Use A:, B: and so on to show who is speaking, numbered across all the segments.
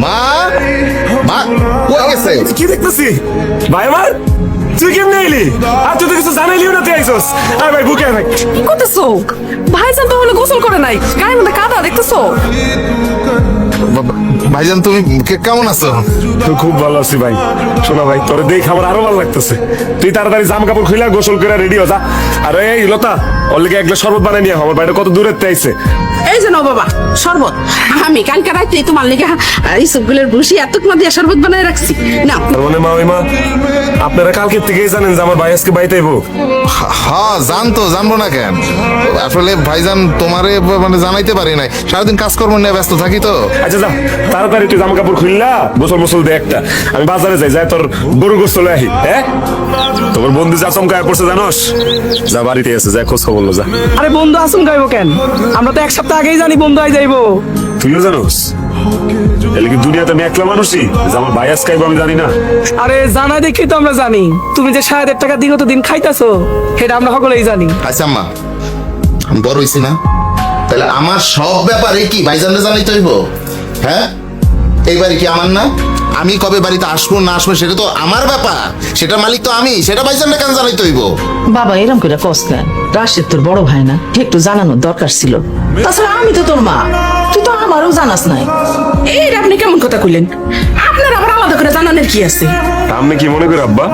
A: মা মা কই গেছে?
B: কি দেখতেছি ভাই আমার? তুই কেমনে এলি? আর তুই তো কিছু জানাইলিও না, তুই আইসস। আরে ভাই বুকে ভাই
C: কি করতেছো? ভাইজান তো হলো গোসল করে নাই, গায়ের মধ্যে কাদা দেখতেছো?
A: ভাইজান তুমি কেমন আছো?
B: তুই খুব ভালো আছি ভাই। শোনা ভাই, তোর দেখে আমার আরো ভালো লাগতেছে। তুই তাড়াতাড়ি জামা কাপড় খুলে গোসল করে রেডি হ যা। আরে এই লতা, ওর লেগে এক গ্লাস শরবত বানিয়ে নিয়ে আমার বাড়িটা কত দূরের আইছে।
C: এই যে নাও বাবা শরবত। আমি কালকে রাতে তোমার লেগে ইসবগুলের বসি এতক্ষণ দিয়ে শরবত বানায় রাখছি। না
B: তার মানে মা ওই মা, আপনারা কালকে থেকেই জানেন যে আমার ভাই আজকে বাড়িতে আইবো?
A: হ্যাঁ জানবো না কেন? আসলে ভাইজান তোমারে মানে জানাইতে পারি নাই, সারাদিন কাজকর্ম নিয়ে ব্যস্ত থাকি তো।
B: আচ্ছা যা, তাড়াতাড়ি তুই জামা কাপড় খুললা গোসল দে একটা। আমি বাজারে যাই তোর গরু গোসলে আহি। হ্যাঁ, তোমার বন্ধু যা চমকায় পড়ছে জানোস? যা বাড়িতে আছে, যা খোঁজ খবর লো যা।
D: আরে বন্ধু আসুন গাইব কেন? আমরা তো এক সপ্তাহ আগেই জানি বন্ধু আই যাইবো।
B: তুইও জানোস? এলে কি দুনিয়াতে আমি একলা মানুষই যে আমার ভাই আজকে আইবো আমি জানি না?
D: আরে জানা দেখি তো আমরা জানি, তুমি যে 7,500 টাকা দিগত দিন খাইতাছো সেটা আমরা সকলেই জানি।
A: আচ্ছা আম্মা, আমি বড় হইছি না? তাহলে আমার সব ব্যাপারে কি ভাইজানরে জানাইতে হইব? হ্যাঁ, এই বাড়ি কি আমার না? আমি কবে বাড়িতে আসবো না আসবো সেটা তো আমার ব্যাপার, সেটা মালিক তো আমি, সেটা ভাইজানরে কেন জানাইতে হইব?
E: বাবা এরম করে কস কেন? রাশেদ তোর বড় ভাই না, একটু জানানোর দরকার ছিল। তাছাড়া আমি তো তোর মা, তুই তো আমারও জানাস নাই।
C: এই আপনি কেমন কথা কইলেন? আপনার আবার আলাদা করে জানানোর কি আছে?
B: আপনি কি মনে করে আব্বা?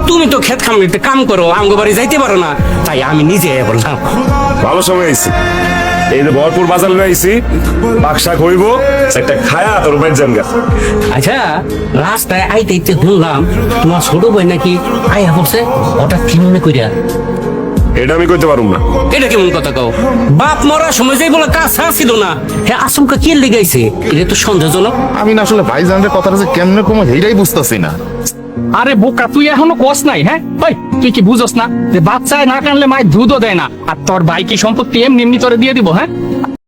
F: তুমি তো ক্ষেত খামারিতে কাম করো, আমগো বাড়ি যাইতে পারো না, তাই আমি নিজে বললাম।
B: ভালো সময় আইছি। এই যে ভরপুর বাজার লয়ে আইছি, বাক্সা কইব একটা খায়া তোর বাইর জানগা।
F: আচ্ছা, রাস্তায় আইতে আইতে শুনলাম তোমার ছোট ভাই নাকি আইয়া পড়ছে, ওটা কি মনে করিয়া?
B: এটা আমি কইতে পারুম না।
F: এটা কেমন কথা কও? বাপ মরার সময় যাই বলে কাজ ছিল না, হ্যাঁ আচমকা কে লেগাইছে? এটা তো সন্দেহজনক।
A: আমি না আসলে ভাইজানরে কথাটা যে কেমনে কমে এইটাই বুঝতেছি না।
D: আরে বোকা, তুই এখনো কস নাই? হ্যাঁ ওই তুই কি বুঝস না যে বাচ্চায় না কানলে মায়ের দুধও দেয় না, আর তোর ভাই কি সম্পত্তি এমনি এমনি তোরে দিয়ে দিব? হ্যাঁ